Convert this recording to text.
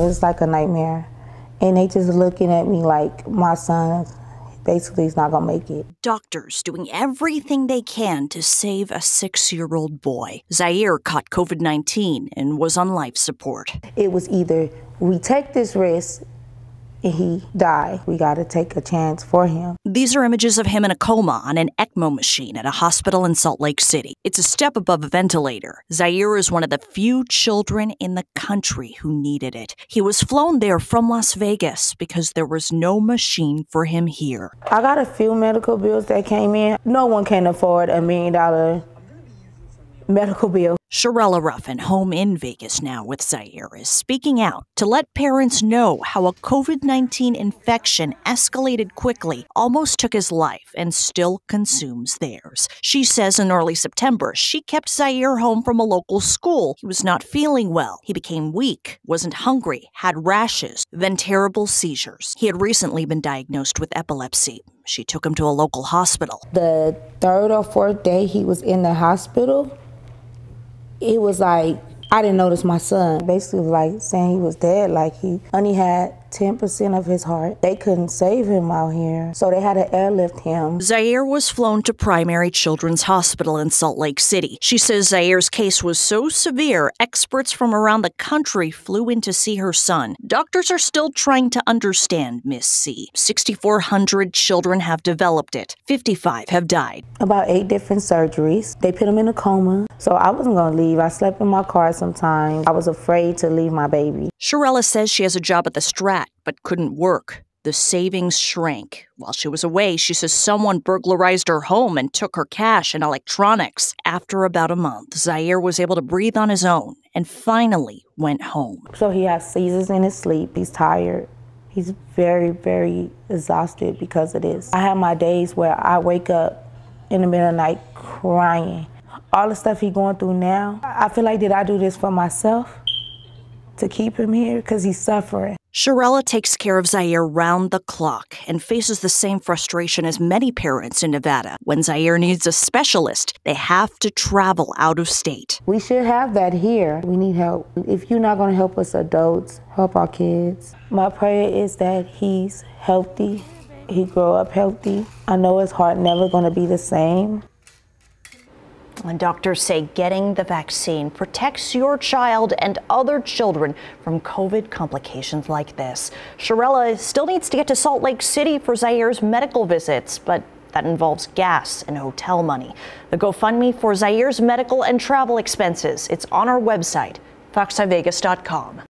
It's like a nightmare. And they just looking at me like my son basically is not gonna make it. Doctors doing everything they can to save a 6-year-old boy. Zaire caught COVID-19 and was on life support. It was either we take this risk and he died. We got to take a chance for him. These are images of him in a coma on an ECMO machine at a hospital in Salt Lake City. It's a step above a ventilator. Zaire is one of the few children in the country who needed it. He was flown there from Las Vegas because there was no machine for him here. I got a few medical bills that came in. No one can afford $1 million medical bill. Sharella Ruffin, home in Vegas now with Zaire, is speaking out to let parents know how a COVID-19 infection escalated quickly, almost took his life, and still consumes theirs. She says in early September, she kept Zaire home from a local school. He was not feeling well. He became weak, wasn't hungry, had rashes, then terrible seizures. He had recently been diagnosed with epilepsy. She took him to a local hospital. The 3rd or 4th day he was in the hospital, it was like, I didn't notice my son. Basically like saying he was dead, like he only had 10% of his heart. They couldn't save him out here, so they had to airlift him. Zaire was flown to Primary Children's Hospital in Salt Lake City. She says Zaire's case was so severe, experts from around the country flew in to see her son. Doctors are still trying to understand Miss C. 6,400 children have developed it. 55 have died. About 8 different surgeries. They put him in a coma, so I wasn't gonna leave. I slept in my car sometimes. I was afraid to leave my baby. Sharella says she has a job at the Strat, but couldn't work. The savings shrank. While she was away, she says someone burglarized her home and took her cash and electronics. After about a month, Zaire was able to breathe on his own and finally went home. So he has seizures in his sleep. He's tired. He's very, very exhausted because of this. I have my days where I wake up in the middle of the night crying. All the stuff he's going through now, I feel like, did I do this for myself to keep him here? Because he's suffering. Sharella takes care of Zaire round the clock and faces the same frustration as many parents in Nevada. When Zaire needs a specialist, they have to travel out of state. We should have that here. We need help. If you're not going to help us adults, help our kids. My prayer is that he's healthy, he grow up healthy. I know his heart never going to be the same. And doctors say getting the vaccine protects your child and other children from COVID complications like this. Sharella still needs to get to Salt Lake City for Zaire's medical visits, but that involves gas and hotel money. The GoFundMe for Zaire's medical and travel expenses, it's on our website, fox5vegas.com.